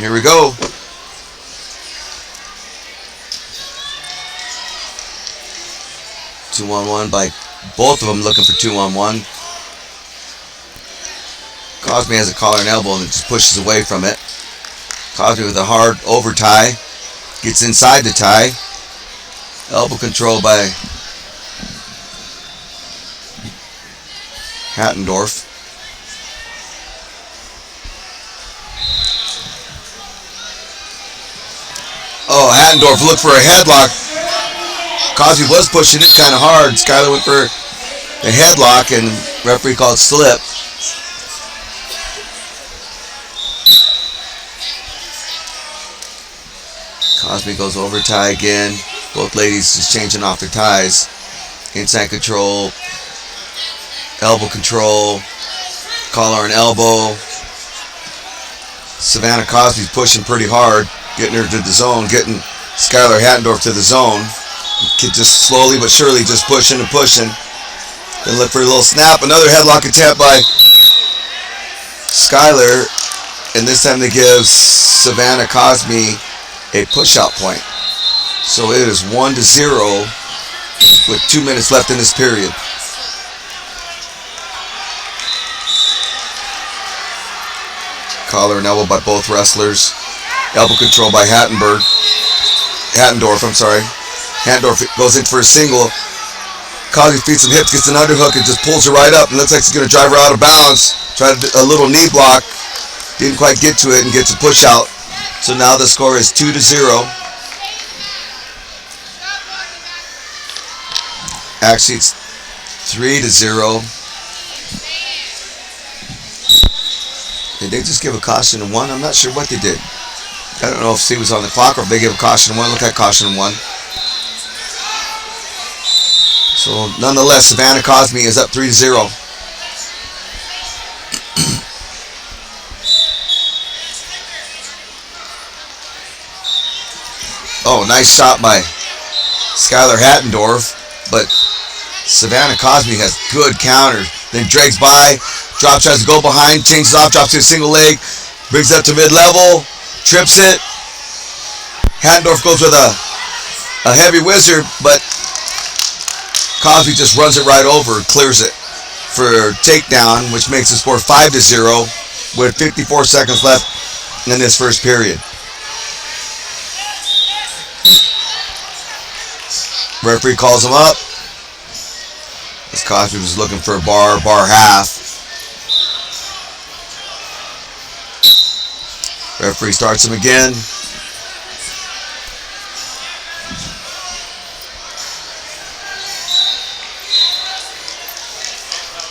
Here we go. Two-on-one by both of them, looking for 2-on-1. Cosme has a collar and elbow and just pushes away from it. Cosme with a hard over tie. Gets inside the tie. Elbow control by Hattendorf. Oh, Hattendorf looked for a headlock. Cosme was pushing it kind of hard. Skylar went for a headlock and referee called slip. Cosme goes over tie again. Both ladies just changing off their ties. Inside control. Elbow control. Collar and elbow. SaVannah Cosme's pushing pretty hard. Getting her to the zone. Getting Skylar Hattendorf to the zone. Just slowly but surely just pushing and pushing. Then look for a little snap. Another headlock attempt by Skylar. And this time they give SaVannah Cosme a push-out point. So it is 1-0 with 2 minutes left in this period. Collar and elbow by both wrestlers. Elbow control by Hattendorf. Hattendorf goes in for a single. Cosme feeds some hips, gets an underhook, and just pulls her right up. And looks like he's going to drive her out of bounds. Tried a little knee block. Didn't quite get to it and gets a push out. So now the score is 2-0. Actually, it's 3-0. Did they just give a caution and one? I'm not sure what they did. I don't know if C was on the clock or if they gave a caution and one. Look at caution and one. So nonetheless, SaVannah Cosme is up 3-0. Oh, nice shot by Skylar Hattendorf, but SaVannah Cosme has good counters. Then drags by, tries to go behind, changes off, drops to a single leg, brings it up to mid-level, trips it. Hattendorf goes with a heavy whizzer, but Cosme just runs it right over, clears it for takedown, which makes the score 5-0 with 54 seconds left in this first period. Referee calls him up. As Cosme was looking for a bar half. Referee starts him again.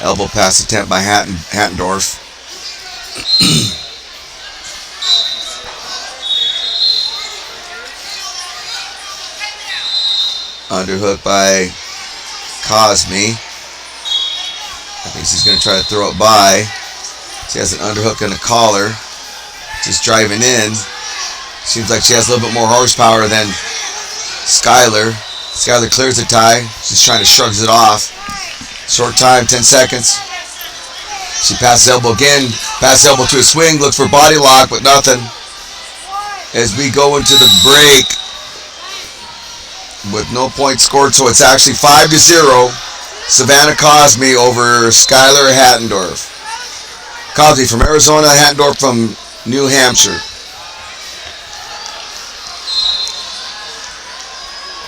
Elbow pass attempt by Hattendorf. Underhook by Cosme. I think she's going to try to throw it by. She has an underhook and a collar. Just driving in. Seems like she has a little bit more horsepower than Skylar. Skylar clears the tie. She's trying to shrug it off. Short time, 10 seconds. She passes elbow again. Passes elbow to a swing. Looks for body lock, but nothing. As we go into the break with no points scored, so it's actually 5-0. SaVannah Cosme over Skylar Hattendorf. Cosme from Arizona, Hattendorf from New Hampshire.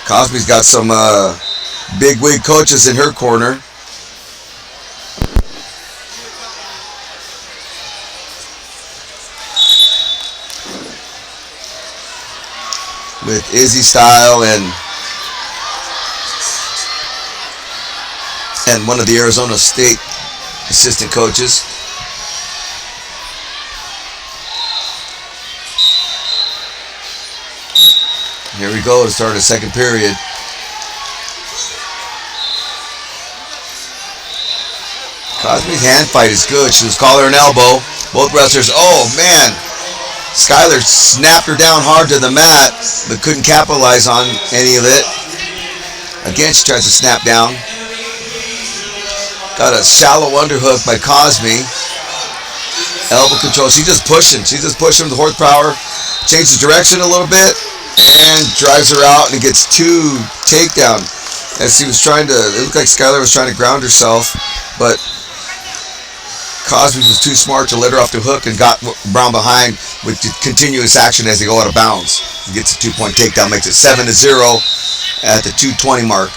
Cosme's got some big wig coaches in her corner. With Izzy Style and one of the Arizona State assistant coaches. Here we go to start a second period. Cosme's hand fight is good. She was collar and elbow. Both wrestlers. Oh man, Skylar snapped her down hard to the mat, but couldn't capitalize on any of it. Again, she tries to snap down. Got a shallow underhook by Cosme. Elbow control. She's just pushing. She's just pushing with horsepower. changes direction a little bit and drives her out, and gets 2 takedown. As he was trying to, it looked like Skylar was trying to ground herself, but Cosme was too smart to let her off the hook and got Brown behind with continuous action as they go out of bounds. He gets a 2-point takedown, makes it 7-0 at the 2:20 mark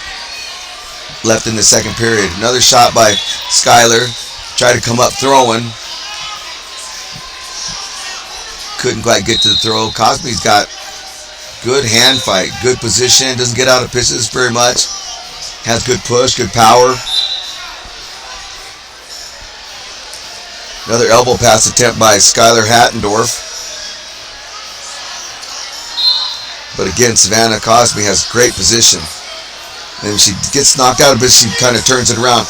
left in the second period. Another shot by Skylar, tried to come up throwing. Couldn't quite get to the throw. Cosme's got good hand fight, good position, doesn't get out of pitches very much. Has good push, good power. Another elbow pass attempt by Skylar Hattendorf. But again, SaVannah Cosme has great position. And she gets knocked out a bit, she kind of turns it around.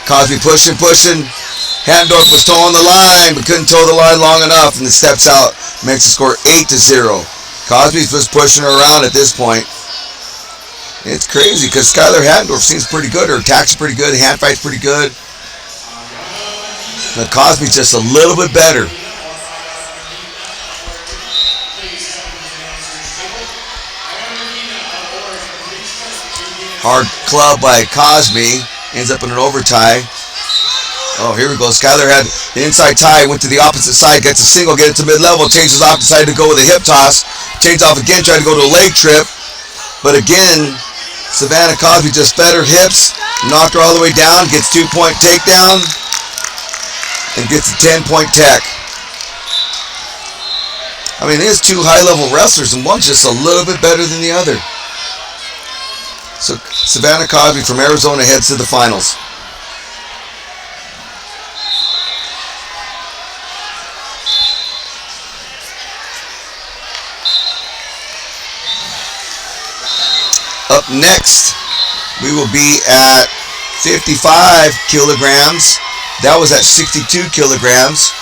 Cosme pushing. Hattendorf was towing the line, but couldn't tow the line long enough, and it steps out, makes the score 8-0. Cosme's just pushing her around at this point. It's crazy because Skylar Hattendorf seems pretty good. Her attack's pretty good. Hand fight's pretty good. But Cosme's just a little bit better. Hard club by Cosme. Ends up in an overtie. Oh, here we go. Skylar had the inside tie. Went to the opposite side. Gets a single. Get it to mid-level. Changes off. Decided to go with a hip toss. Changed off again. Tried to go to a leg trip. But again, SaVannah Cosme just fed her hips. Knocked her all the way down. Gets 2-point takedown. And gets a 10-point tech. I mean, there's 2 high-level wrestlers, and one's just a little bit better than the other. So SaVannah Cosme from Arizona heads to the finals. Up next, we will be at 55 kilograms. That was at 62 kilograms.